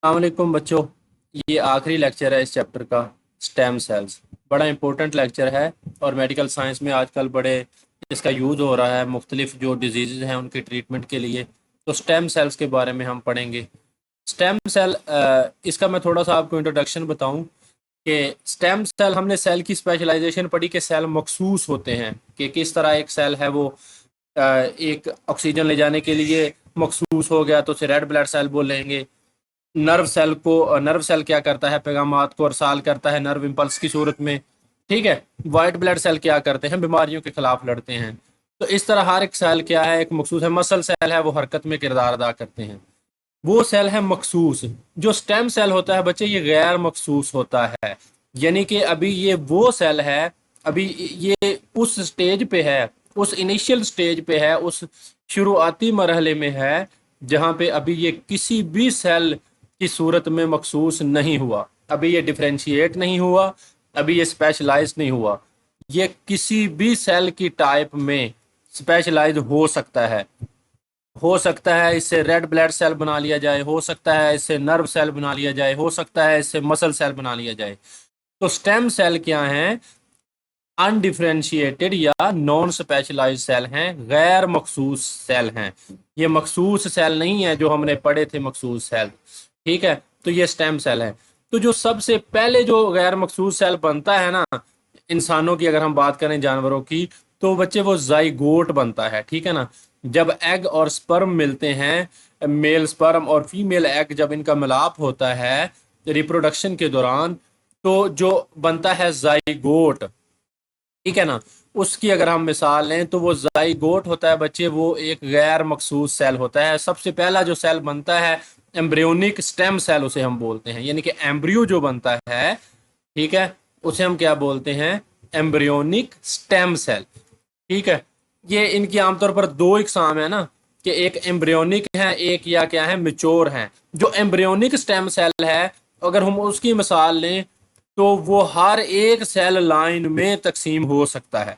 अस्सलामुअलैकुम बच्चों। ये आखिरी लेक्चर है इस चैप्टर का। स्टेम सेल्स बड़ा इंपॉर्टेंट लेक्चर है और मेडिकल साइंस में आजकल बड़े इसका यूज़ हो रहा है मुख्तलिफ जो डिजीज़ हैं उनके ट्रीटमेंट के लिए। तो स्टेम सेल्स के बारे में हम पढ़ेंगे। स्टेम सेल इसका मैं थोड़ा सा आपको इंट्रोडक्शन बताऊं कि स्टेम सेल हमने सेल की स्पेशलाइजेशन पढ़ी कि सेल मखसूस होते हैं कि किस तरह एक सेल है वो एक ऑक्सीजन ले जाने के लिए मखसूस हो गया तो उसे रेड ब्लड सेल बोलेंगे। नर्व सेल क्या करता है, पैगामात को अरसाल करता है नर्व इम्पल्स की सूरत में। ठीक है। वाइट ब्लड सेल क्या करते हैं, बीमारियों के खिलाफ लड़ते हैं। तो इस तरह हर एक सेल क्या है, एक मखसूस है। मसल सेल है वो हरकत में किरदार अदा करते हैं, वो सेल है मखसूस। जो स्टेम सेल होता है बच्चे ये गैर मखसूस होता है, यानी कि अभी ये वो सेल है, अभी ये उस स्टेज पे है, उस इनिशियल स्टेज पे है, उस शुरुआती मरहले में है जहाँ पे अभी ये किसी भी सेल की सूरत में मखसूस नहीं हुआ, अभी ये डिफ्रेंशिएट नहीं हुआ, अभी ये स्पेशलाइज नहीं हुआ। ये किसी भी सेल की टाइप में स्पेशलाइज हो सकता है इससे रेड ब्लड सेल बना लिया जाए, हो सकता है इससे नर्व सेल बना लिया जाए, हो सकता है इससे मसल सेल बना लिया जाए। तो स्टेम सेल क्या हैं? अनडिफरेंशिएटेड या नॉन स्पेशलाइज्ड सेल हैं, गैर मखसूस सेल हैं। ये मखसूस सेल नहीं है जो हमने पढ़े थे मखसूस सेल। ठीक है। तो ये स्टेम सेल है। तो जो सबसे पहले जो गैर मखसूस सेल बनता है ना, इंसानों की अगर हम बात करें, जानवरों की, तो बच्चे वो जाइगोट बनता है। ठीक है ना। जब एग और स्पर्म मिलते हैं, मेल स्पर्म और फीमेल एग जब इनका मिलाप होता है रिप्रोडक्शन के दौरान, तो जो बनता है जाइगोट, ठीक है ना, उसकी अगर हम मिसाल लें तो वो जाइगोट होता है बच्चे, वो एक गैर मखसूस सेल होता है। सबसे पहला जो सेल बनता है एम्ब्रियोनिक स्टेम सेल उसे हम बोलते हैं, यानी कि एम्ब्रियो जो बनता है, ठीक है, उसे हम क्या बोलते हैं? Embryonic stem cell. ठीक है। ये इनकी आमतौर पर दो इकसाम है ना, कि एक एम्ब्रियोनिक है, एक या क्या है, मिच्योर है। जो एम्ब्रियोनिक स्टेम सेल है, अगर हम उसकी मिसाल लें तो वो हर एक सेल लाइन में तकसीम हो सकता है।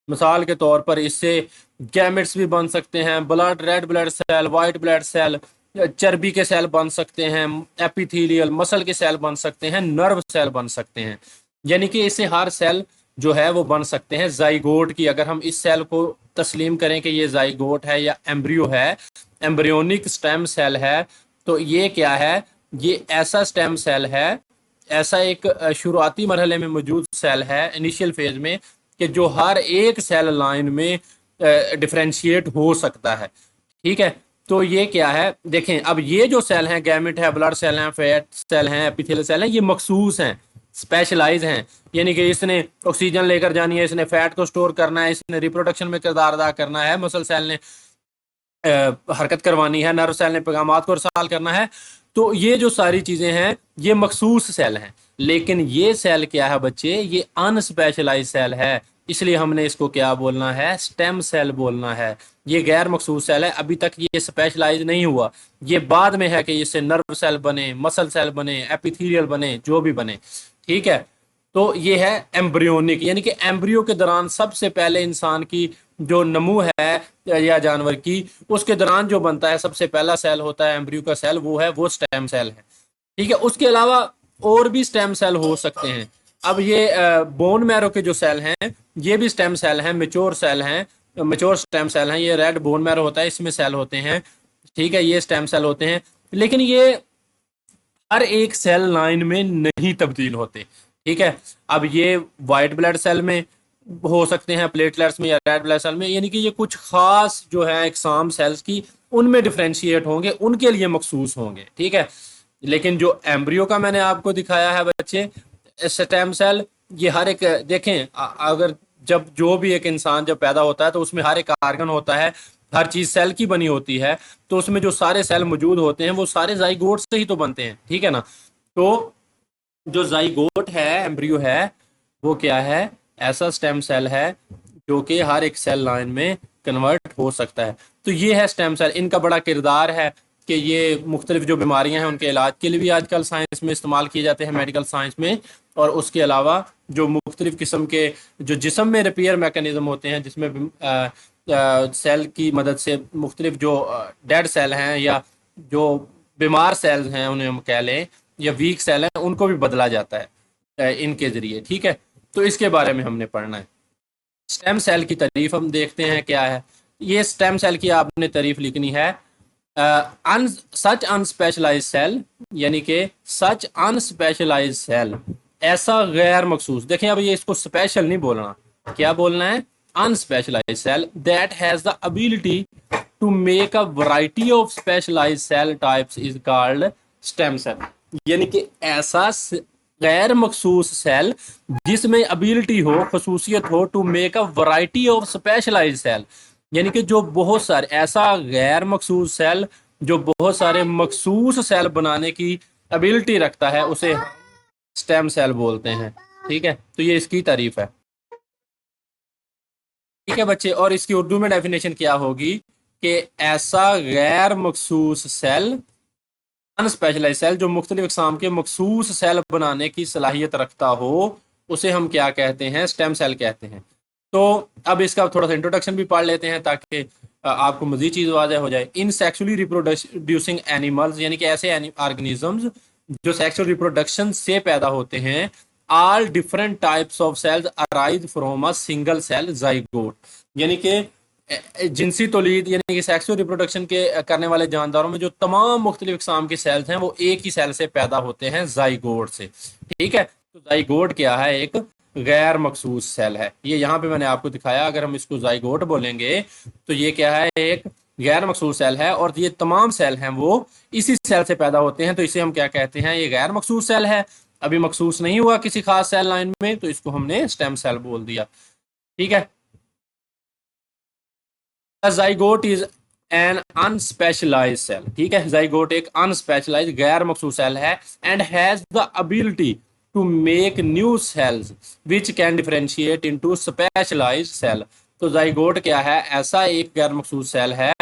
मिसाल के तौर पर इससे गैमेट्स भी बन सकते हैं, blood red blood cell, white blood cell, चर्बी के सेल बन सकते हैं, एपिथेलियल मसल के सेल बन सकते हैं, नर्व सेल बन सकते हैं। यानी कि इससे हर सेल जो है वो बन सकते हैं। जाइगोट की अगर हम इस सेल को तस्लीम करें कि ये जाइगोट है या एम्ब्रियो है, एम्ब्रियोनिक स्टेम सेल है, तो ये क्या है? ये ऐसा स्टेम सेल है, ऐसा एक शुरुआती मरहले में मौजूद सेल है इनिशियल फेज में, कि जो हर एक सेल लाइन में डिफ्रेंशिएट हो सकता है। ठीक है। तो ये क्या है, देखें, अब ये जो सेल हैं, गैमेट है, ब्लड सेल हैं, फैट सेल हैं, एपिथेलियल सेल हैं, ये मखसूस हैं, स्पेशलाइज हैं। यानी कि इसने ऑक्सीजन लेकर जानी है, इसने फैट को स्टोर करना है, इसने रिप्रोडक्शन में किरदार अदा करना है, मसल सेल ने हरकत करवानी है, नर्व सेल ने पैगामात को इरसाल करना है। तो ये जो सारी चीजें हैं ये मखसूस सेल हैं। लेकिन ये सेल क्या है बच्चे? ये अनस्पेशलाइज सेल है, इसलिए हमने इसको क्या बोलना है? स्टेम सेल बोलना है। ये गैर मखसूस सेल है, अभी तक ये स्पेशलाइज नहीं हुआ। ये बाद में है कि इससे नर्व सेल बने, मसल सेल बने, एपिथेलियल बने, जो भी बने। ठीक है। तो ये है एम्ब्रियोनिक, यानी कि एम्ब्रियो के दौरान सबसे पहले इंसान की जो नमू है या जानवर की, उसके दौरान जो बनता है सबसे पहला सेल होता है एम्ब्रियो का सेल, वो है वो स्टेम सेल है। ठीक है। उसके अलावा और भी स्टेम सेल हो सकते हैं। अब ये बोन मैरो के जो सेल हैं ये भी स्टेम सेल हैं, मेच्योर सेल हैं, मेच्योर स्टेम सेल हैं। ये रेड बोन मैरो होता है, इसमें सेल होते हैं। ठीक है। ये स्टेम सेल होते हैं, लेकिन ये हर एक सेल लाइन में नहीं तब्दील होते। ठीक है। अब ये वाइट ब्लड सेल में हो सकते हैं, प्लेटलेट्स में, या रेड ब्लड सेल में, यानी कि ये कुछ खास जो है एक्साम सेल्स की, उनमें डिफ्रेंशिएट होंगे, उनके लिए मखसूस होंगे। ठीक है। लेकिन जो एम्ब्रियो का मैंने आपको दिखाया है बच्चे, स्टेम सेल, ये हर एक, देखें, अगर जब जो भी एक इंसान जब पैदा होता है तो उसमें हर एक आर्गन होता है, हर चीज सेल की बनी होती है, तो उसमें जो सारे सेल मौजूद होते हैं वो सारे जाइगोट से ही तो बनते हैं। ठीक है ना। तो जो जाइगोट है, एम्ब्रियो है, वो क्या है? ऐसा स्टेम सेल है जो कि हर एक सेल लाइन में कन्वर्ट हो सकता है। तो ये है स्टेम सेल। इनका बड़ा किरदार है कि ये मुख्तलिफ जो बीमारियां हैं उनके इलाज के लिए भी आजकल साइंस में इस्तेमाल किए जाते हैं, मेडिकल साइंस में। और उसके अलावा जो मुख्तलिफ किस्म के जो जिसम में रिपेयर मैकेनिज्म होते हैं, जिसमें सेल की मदद से मुख्तलिफ जो डेड सेल हैं या जो बीमार सेल्स हैं उन्हें हम कह लें, या वीक सेल हैं, उनको भी बदला जाता है इनके जरिए। ठीक है, तो इसके बारे में हमने पढ़ना है। स्टेम सेल की तारीफ हम देखते हैं क्या है। ये स्टेम सेल की आपने तारीफ लिखनी है, सच अनस्पेशलाइज सेल, यानी कि सच अनस्पेशलाइज सेल, ऐसा गैर मखसूस। देखें अब ये इसको स्पेशल नहीं बोलना, क्या बोलना है, unspecialise cell that has the ability to make a variety of specialise cell types is called stem cell. यानी कि ऐसा गैर मखसूस सेल जिसमें एबिलिटी हो, खसूसियत हो, to make a variety of specialise cell, यानी कि जो बहुत सारे, ऐसा गैर मखसूस सेल जो बहुत सारे मखसूस सेल बनाने की एबिलिटी रखता है, उसे स्टेम सेल बोलते हैं। ठीक है, तो ये इसकी तारीफ है। ठीक है बच्चे, और इसकी उर्दू में डेफिनेशन क्या होगी कि ऐसा गैर मखसूस सेल, अनस्पेशलाइज सेल, जो मुख्तलिफ इकसाम के मखसूस सेल बनाने की सलाहियत रखता हो, उसे हम क्या कहते हैं, स्टेम सेल कहते हैं। तो अब इसका थोड़ा सा इंट्रोडक्शन भी पढ़ लेते हैं ताकि आपको मजीद चीज वाज़ेह हो जाए। इन सेक्सुअली रिप्रोड्यूसिंग एनिमल्स, यानी कि ऐसे ऑर्गेनिजम्स जो सेक्सुअल रिप्रोडक्शन से पैदा होते हैं, all different types of cells arise from a single cell zygote, यानी कि जिनसी तौलीद यानी कि सेक्सुअल रिप्रोडक्शन के करने वाले जानदारों में जो तमाम मुख्तलिफ इकसाम के सेल्स हैं वो एक ही सेल से पैदा होते हैं, जाइगोट से। ठीक है, तो जाइगोट क्या है, एक गैर मखसूस सेल है। ये यहाँ पे मैंने आपको दिखाया, अगर हम इसको जाइगोट बोलेंगे तो ये क्या है, एक गैर मखसूस सेल है, और ये तमाम सेल हैं वो इसी सेल से पैदा होते हैं, तो इसे हम क्या कहते हैं, ये गैर मखसूस सेल है। अभी मखसूस नहीं हुआ किसी खास सेल लाइन में, तो इसको हमने स्टेम सेल बोल दिया। ठीक है, zygote is an unspecialised cell. ठीक है, जाइगोट एक अनस्पेशलाइज्ड गैर मखसूस सेल है, and has the ability to make new cells which can differentiate into specialised cell. तो जाइगोट क्या है, ऐसा एक गैर मखसूस सेल है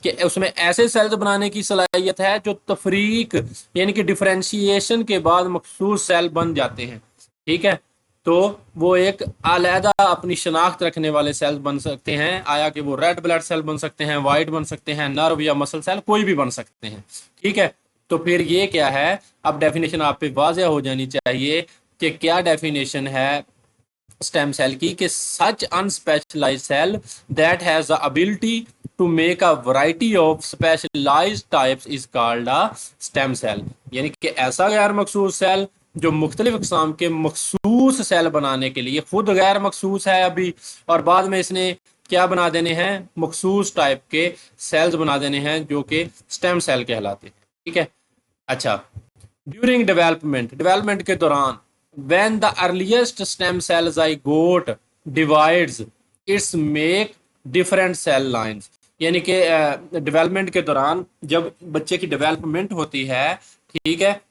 कि उसमें ऐसे सेल्स बनाने की सलाहियत है जो तफरीक यानी कि डिफरेंशिएशन के बाद मखसूस सेल बन जाते हैं। ठीक है, तो वो एक अलहदा अपनी शनाख्त रखने वाले सेल बन सकते हैं, आया कि वो रेड ब्लड सेल बन सकते हैं, वाइट बन सकते हैं, नर्व या मसल सेल, कोई भी बन सकते हैं। ठीक है, तो फिर ये क्या है, अब डेफिनेशन आप पे वाज़ेह हो जानी चाहिए कि क्या डेफिनेशन है स्टेम सेल की, कि such unspecialised cell that has the ability to make a variety of specialised types is called a stem cell, यानी कि ऐसा गैर मखसूस सेल जो मुख्तलिफ इकसाम के मखसूस सेल बनाने के लिए खुद गैर मखसूस है अभी, और बाद में इसने क्या बना देने हैं, मखसूस टाइप के सेल्स बना देने हैं जो कि स्टेम सेल कहलाते हैं। ठीक है, अच्छा, ड्यूरिंग डेवलपमेंट के दौरान, when the earliest stem cell zygote divides its make different cell lines, यानी कि डेवलपमेंट के दौरान जब बच्चे की डेवलपमेंट होती है, ठीक है,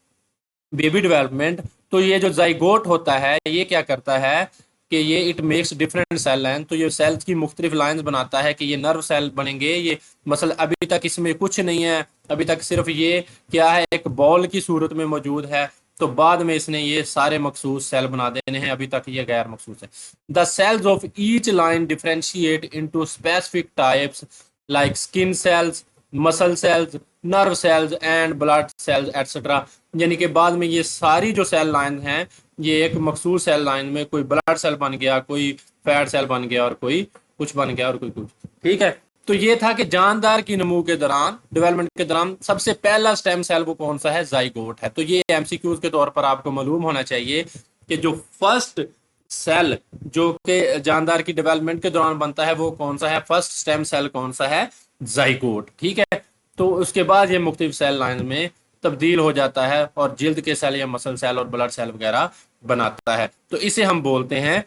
बेबी डेवलपमेंट, तो ये जो जाइगोट होता है ये क्या करता है कि ये it makes different cell line, तो ये सेल्स की मुख्तलिफ लाइंस बनाता है कि ये नर्व सेल बनेंगे, ये मसल अभी तक इसमें कुछ नहीं है, अभी तक सिर्फ ये क्या है, एक बॉल की सूरत में मौजूद है, तो बाद में इसने ये सारे मखसूस सेल बना देने हैं, अभी तक ये गैर मखसूस है। The cells of each line differentiate into specific types like skin cells, muscle cells, nerve cells and blood cells etcetera, यानी कि बाद में ये सारी जो सेल लाइन हैं, ये एक मखसूस सेल लाइन में कोई ब्लड सेल बन गया, कोई फैट सेल बन गया, और कोई कुछ बन गया, और कोई कुछ। ठीक है, तो ये था कि जानदार की नमू के दौरान, डेवलपमेंट के दौरान सबसे पहला स्टेम सेल वो कौन सा है, जाइगोट है। तो ये एमसीक्यूज के तौर पर आपको मालूम होना चाहिए कि जो फर्स्ट सेल जो कि जानदार की डेवलपमेंट के दौरान बनता है वो कौन सा है, फर्स्ट स्टेम सेल कौन सा है, जाइगोट। ठीक है, तो उसके बाद ये मुख्तलिफ सेल लाइन में तब्दील हो जाता है और जिल्द के सेल या मसल सेल और ब्लड सेल वगैरह बनाता है, तो इसे हम बोलते हैं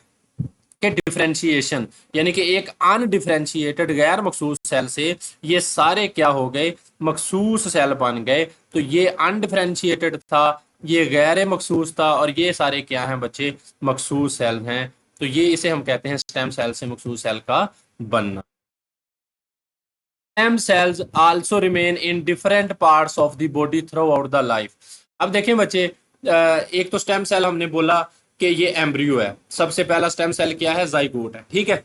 कि डिफरेंशिएशन, यानी कि एक अनडिफरेंशिएटेड गैर मखसूस सेल से ये सारे क्या हो गए, मखसूस सेल बन गए। तो ये अनडिफरेंशिएटेड था, ये गैर मखसूस था, और ये सारे क्या हैं बच्चे, मखसूस सेल हैं। तो ये इसे हम कहते हैं स्टेम सेल से मखसूस सेल का बनना। Stem cells also remain in different parts of the body through out the life. अब देखें बच्चे, एक तो स्टेम सेल हमने बोला कि ये एम्ब्रियो है, सबसे पहला स्टेम सेल क्या है, जाइगोट है। ठीक है,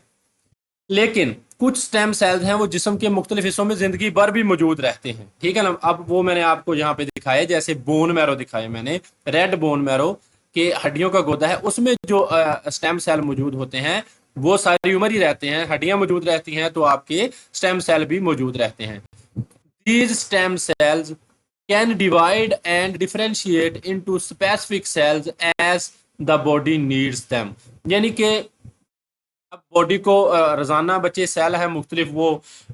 लेकिन कुछ स्टेम सेल्स हैं वो जिस्म के मुख्तलिफ हिस्सों में जिंदगी भर भी मौजूद रहते हैं, ठीक है ना। अब वो मैंने आपको यहाँ पे दिखाया, जैसे बोन मैरो दिखाए मैंने, रेड बोन मैरो के हड्डियों का गोदा है, उसमें जो स्टेम सेल मौजूद होते हैं वो सारी उम्र ही रहते हैं। हड्डियां मौजूद रहती हैं तो आपके स्टेम सेल भी मौजूद रहते हैं। These stem cells can divide and differentiate into specific cells as the body needs them. यानी कि अब बॉडी को रोजाना बच्चे सेल है मुख्तलिफ वो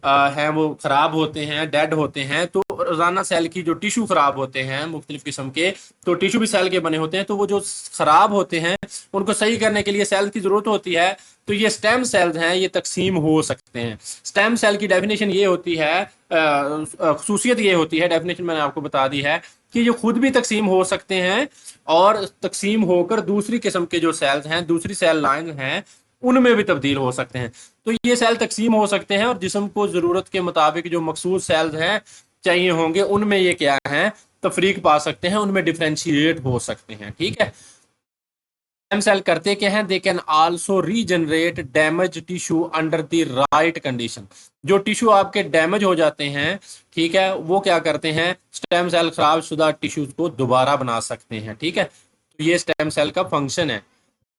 हैं, वो खराब होते हैं, डेड होते हैं, तो रोजाना सेल की जो टिश्यू खराब होते हैं मुख्तलिफ किस्म के, तो टिश्यू भी सेल के बने होते हैं, तो वो जो खराब होते हैं उनको सही करने के लिए सेल की जरूरत होती है। तो ये स्टेम सेल्स हैं, ये तकसीम हो सकते हैं। स्टेम सेल की डेफिनेशन ये होती है, खसूसियत ये होती है, डेफिनेशन मैंने आपको बता दी है कि ये खुद भी तकसीम हो सकते हैं और तकसीम होकर दूसरी किस्म के जो सेल्स हैं, दूसरी सेल लाइन हैं, उनमें भी तब्दील हो सकते हैं। तो ये सेल तकसीम हो सकते हैं और जिस्म को जरूरत के मुताबिक जो मखसूस सेल्स हैं चाहिए होंगे, उनमें ये क्या है, तफरीक पा सकते हैं, उनमें डिफ्रेंशिएट हो सकते हैं, ठीक है। स्टेम सेल करते क्या है, they can also regenerate damage tissue under the right condition. जो टिश्यू आपके डैमेज हो जाते हैं, ठीक है, वो क्या करते हैं, स्टेम सेल खराब शुदा टिश्यूज को दोबारा बना सकते हैं, ठीक है। तो ये स्टेम सेल का फंक्शन है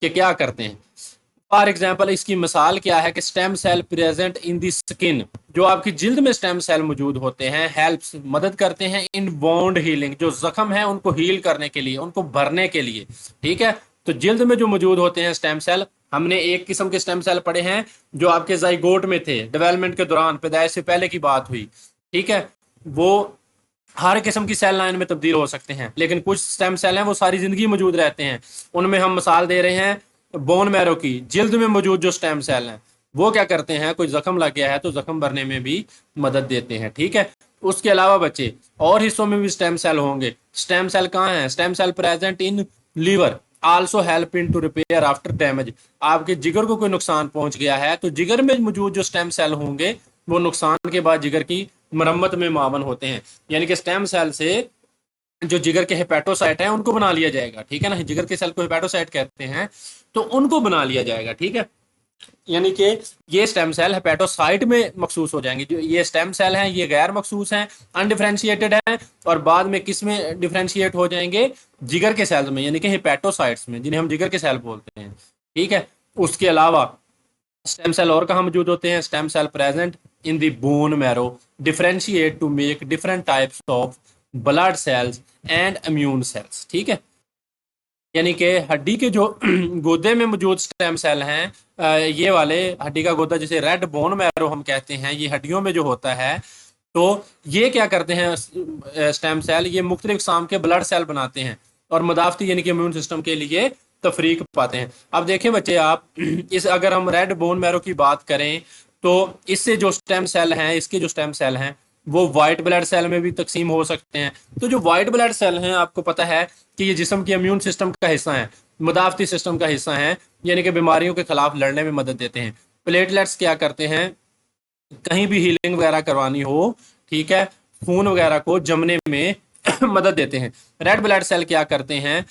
कि क्या करते हैं। फॉर एग्जाम्पल इसकी मिसाल क्या है कि stem cell present in the skin, जो आपकी जिल्द में स्टेम सेल मौजूद होते हैं, हेल्प्स मदद करते हैं इन वोंड हीलिंग, जो जख्म है उनको हील करने के लिए, उनको भरने के लिए, ठीक है। तो जिल्द में जो मौजूद होते हैं स्टेम सेल, हमने एक किस्म के स्टेम सेल पढ़े हैं जो आपके जाइगोट में थे, डेवलपमेंट के दौरान, पैदाइश से पहले की बात हुई, ठीक है। वो हर किस्म की सेल लाइन में तब्दील हो सकते हैं, लेकिन कुछ स्टेम सेल हैं वो सारी जिंदगी मौजूद रहते हैं। उनमें हम मिसाल दे रहे हैं बोन मैरो की, जिल्द में मौजूद जो स्टेम सेल हैं वो क्या करते हैं, कोई जख्म लग गया है तो जख्म भरने में भी मदद देते हैं, ठीक है। उसके अलावा बच्चे और हिस्सों में भी स्टेम सेल होंगे। स्टेम सेल कहाँ है, stem cell present in liver, also help in to repair after damage. आपके जिगर को कोई नुकसान पहुंच गया है तो जिगर में मौजूद जो स्टेम सेल होंगे वो नुकसान के बाद जिगर की मरम्मत में मावन होते हैं। यानी कि स्टेम सेल से जो जिगर के हेपेटोसाइट हैं उनको बना लिया जाएगा, ठीक है ना। जिगर के सेल को हेपेटोसाइट कहते हैं, तो उनको बना लिया जाएगा, ठीक है। यानी कि ये स्टेम सेल हेपेटोसाइट में मखसूस हो जाएंगे। जो ये स्टेम सेल हैं ये गैर मखसूस हैं, अनडिफरेंशिएटेड हैं, और बाद में किस में डिफरेंशिएट हो जाएंगे, जिगर के सेल्स में, यानी कि हेपेटोसाइट्स में, जिन्हें हम जिगर के सेल बोलते हैं, ठीक है। उसके अलावा स्टेम सेल और कहाँ मौजूद होते हैं, stem cell present in the bone marrow, differentiate to make different types of blood cells and immune cells, ठीक है। यानी कि हड्डी के जो गोदे में मौजूद स्टेम सेल हैं, ये वाले हड्डी का गोदा जिसे रेड बोन मैरो हम कहते हैं, ये हड्डियों में जो होता है, तो ये क्या करते हैं स्टेम सेल, ये मुख्तलिफ किस्म के ब्लड सेल बनाते हैं और मदाफती यानी कि इम्यून सिस्टम के लिए तफरीक पाते हैं। अब देखें बच्चे आप, इस अगर हम रेड बोन मैरो की बात करें तो इससे जो स्टेम सेल हैं, इसके जो स्टेम सेल हैं वो वाइट ब्लड सेल में भी तकसीम हो सकते हैं। तो जो वाइट ब्लड सेल हैं, आपको पता है कि ये जिस्म के इम्यून सिस्टम का हिस्सा है, मुदाफती सिस्टम का हिस्सा है, यानी कि बीमारियों के खिलाफ लड़ने में मदद देते हैं। प्लेटलेट्स क्या करते हैं, कहीं भी हीलिंग वगैरह करवानी हो, ठीक है, खून वगैरह को जमने में मदद देते हैं। रेड ब्लड सेल क्या करते हैं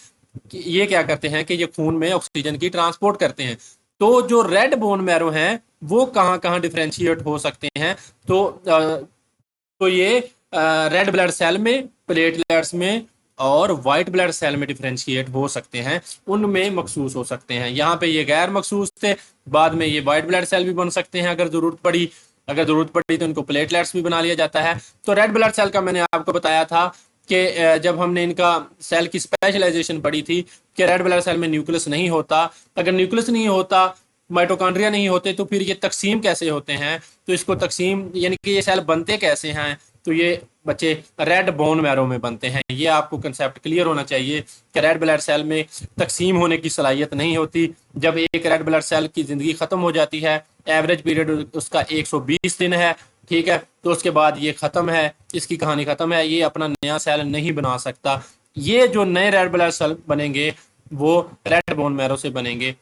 कि ये क्या करते हैं कि ये खून में ऑक्सीजन की ट्रांसपोर्ट करते हैं। तो जो रेड बोन मैरो हैं वो कहाँ कहाँ डिफ्रेंशिएट हो सकते हैं, तो ये रेड ब्लड सेल में, प्लेटलेट्स में और वाइट ब्लड सेल में डिफ्रेंशिएट हो सकते हैं, उनमें मखसूस हो सकते हैं। यहाँ पे ये गैर मखसूस थे, बाद में ये वाइट ब्लड सेल भी बन सकते हैं अगर जरूरत पड़ी, अगर जरूरत पड़ी तो इनको प्लेटलेट्स भी बना लिया जाता है। तो रेड ब्लड सेल का मैंने आपको बताया था कि जब हमने इनका सेल की स्पेशलाइजेशन पढ़ी थी कि रेड ब्लड सेल में न्यूक्लियस नहीं होता, अगर न्यूक्लियस नहीं होता, माइटोकॉन्ड्रिया नहीं होते, तो फिर ये तकसीम कैसे होते हैं, तो इसको तकसीम यानी कि ये सेल बनते कैसे हैं, तो ये बच्चे रेड बोन मैरो में बनते हैं। ये आपको कंसेप्ट क्लियर होना चाहिए कि रेड ब्लड सेल में तकसीम होने की सलाहियत नहीं होती। जब एक रेड ब्लड सेल की जिंदगी खत्म हो जाती है, एवरेज पीरियड उसका 120 दिन है, ठीक है, तो उसके बाद ये खत्म है, इसकी कहानी खत्म है, ये अपना नया सेल नहीं बना सकता। ये जो नए रेड ब्लड सेल बनेंगे वो रेड बोन मैरो से बनेंगे,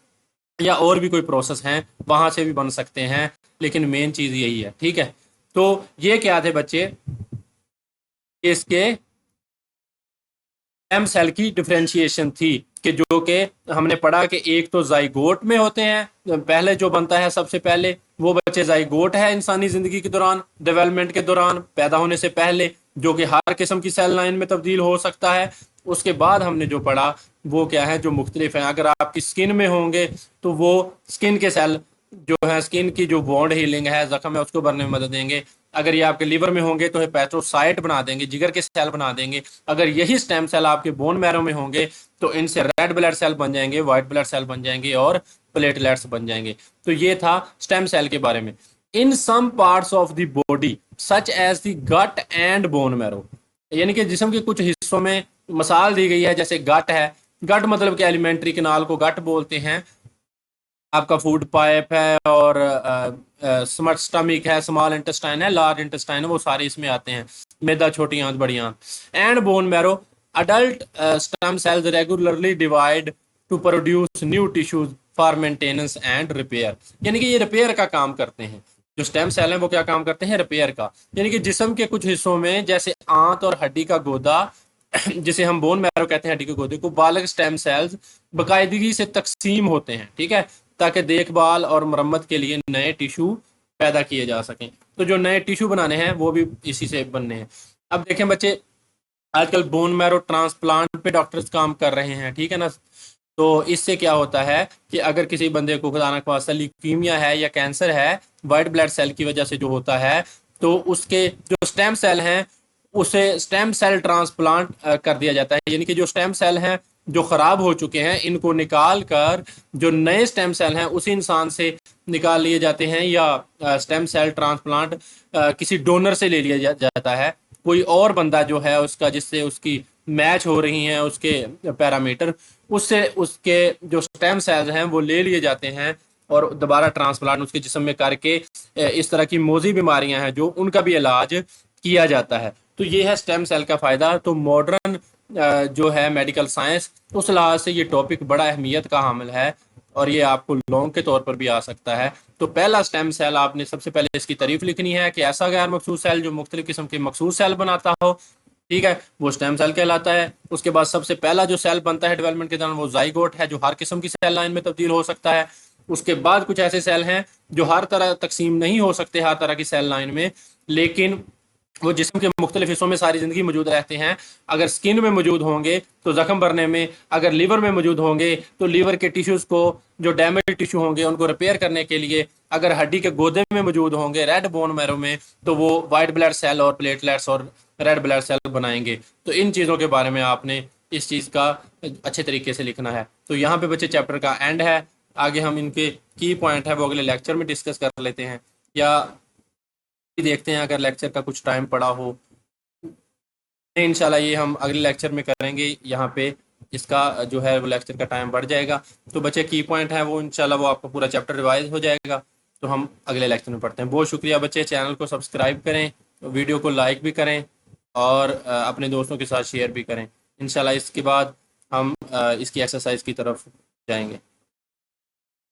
या और भी कोई प्रोसेस हैं वहां से भी बन सकते हैं, लेकिन मेन चीज यही है, ठीक है। तो ये क्या थे बच्चे, इसके स्टेम सेल की डिफरेंशिएशन थी कि जो कि हमने पढ़ा कि एक तो जाइगोट में होते हैं, पहले जो बनता है सबसे पहले वो बच्चे जाइगोट है इंसानी जिंदगी के दौरान, डेवलपमेंट के दौरान, पैदा होने से पहले, जो कि हर किस्म की सेल लाइन में तब्दील हो सकता है। उसके बाद हमने जो पढ़ा वो क्या है, जो मुख्तलिफ है, अगर आपकी स्किन में होंगे तो वो स्किन के सेल जो है, स्किन की जो बॉन्ड हीलिंग है, जख्म है, उसको भरने में मदद देंगे। अगर ये आपके लीवर में होंगे तो हेपेटोसाइट बना देंगे, जिगर के सेल बना देंगे। अगर यही स्टेम सेल आपके बोन मैरो में होंगे तो इनसे रेड ब्लड सेल बन जाएंगे, व्हाइट ब्लड सेल बन जाएंगे और प्लेटलेट्स बन जाएंगे। तो ये था स्टेम सेल के बारे में। In some parts of the body such as the gut and bone marrow, यानी कि जिस्म के कुछ हिस्सों में मिसाल दी गई है, जैसे गट है। गट मतलब कि एलिमेंट्री कैनाल को गट बोलते हैं। आपका फूड पाइप है और स्मट स्टमिक है, स्मॉल इंटेस्टाइन है, लार्ज इंटेस्टाइन है, वो सारे इसमें आते हैं। मैदा, छोटी आंत, बड़ी आंत। And bone marrow, adult stem cells regularly divide two produce new tissues for maintenance and repair, यानी कि ये रिपेयर का काम करते हैं। जो स्टेम सेल है वो क्या काम करते हैं, रिपेयर का। यानी कि जिस्म के कुछ हिस्सों में, जैसे आंत और हड्डी का गोदा जिसे हम बोन मैरो कहते हैं, हड्डी के गोदे को, बालक स्टेम सेल्स बाकायदगी से तकसीम होते हैं, ठीक है, ताकि देखभाल और मरम्मत के लिए नए टिश्यू पैदा किए जा सकें। तो जो नए टिश्यू बनाने हैं वो भी इसी से बनने हैं। अब देखें बच्चे, आजकल बोन मैरो ट्रांसप्लांट पे डॉक्टर्स काम कर रहे हैं, ठीक है ना। तो इससे क्या होता है कि अगर किसी बंदे को खुदा ना खास्ता ल्यूकीमिया है या कैंसर है, वाइट ब्लड सेल की वजह से जो होता है, तो उसके जो स्टेम सेल हैं उसे स्टेम सेल ट्रांसप्लांट कर दिया जाता है। यानी कि जो स्टेम सेल हैं जो खराब हो चुके हैं, इनको निकाल कर जो नए स्टेम सेल हैं उसी इंसान से निकाल लिए जाते हैं, या स्टेम सेल ट्रांसप्लांट किसी डोनर से ले लिया जाता है। कोई और बंदा जो है उसका, जिससे उसकी मैच हो रही हैं उसके पैरामीटर, उससे उसके जो स्टेम सेल्स हैं वो ले लिए जाते हैं और दोबारा ट्रांसप्लांट उसके जिस्म में करके इस तरह की मोजी बीमारियां हैं जो उनका भी इलाज किया जाता है। तो ये है स्टेम सेल का फ़ायदा। तो मॉडर्न जो है मेडिकल साइंस, उस लिहाज से ये टॉपिक बड़ा अहमियत का हामिल है और ये आपको लॉन्ग के तौर पर भी आ सकता है। तो पहला स्टेम सेल, आपने सबसे पहले इसकी तारीफ लिखनी है कि ऐसा गैर मखसूस सेल जो मुख्तलिफ किस्म के मखसूस सेल बनाता हो, ठीक है, वो स्टेम सेल कहलाता है। उसके बाद सबसे पहला जो सेल बनता है डेवलपमेंट के दौरान वो जाइगोट है, जो हर किस्म की सेल लाइन में तब्दील हो सकता है। उसके बाद कुछ ऐसे सेल हैं जो हर तरह तकसीम नहीं हो सकते हर तरह की सेल लाइन में, लेकिन वो जिस्म के मुख्तलिफ हिस्सों में सारी ज़िंदगी मौजूद रहते हैं। अगर स्किन में मौजूद होंगे तो ज़ख्म भरने में, अगर लीवर में मौजूद होंगे तो लीवर के टिश्यूज़ को, जो डैमेज टिश्यू होंगे उनको रिपेयर करने के लिए, अगर हड्डी के गोदे में मौजूद होंगे, रेड बोन मैरो में, तो वो वाइट ब्लड सेल और प्लेटलेट्स और रेड ब्लड सेल बनाएंगे। तो इन चीज़ों के बारे में आपने इस चीज़ का अच्छे तरीके से लिखना है। तो यहाँ पे बच्चे चैप्टर का एंड है। आगे हम इनके की पॉइंट है वो अगले लेक्चर में डिस्कस कर लेते हैं, या देखते हैं अगर लेक्चर का कुछ टाइम पड़ा हो। इंशाल्लाह ये हम अगले लेक्चर में करेंगे। यहाँ पे इसका जो है वो लेक्चर का टाइम बढ़ जाएगा। तो बच्चे की पॉइंट है वो इंशाल्लाह वो आपका पूरा चैप्टर रिवाइज हो जाएगा। तो हम अगले लेक्चर में पढ़ते हैं। बहुत शुक्रिया बच्चे, चैनल को सब्सक्राइब करें, वीडियो को लाइक भी करें और अपने दोस्तों के साथ शेयर भी करें। इंशाल्लाह इसके बाद हम इसकी एक्सरसाइज की तरफ जाएंगे।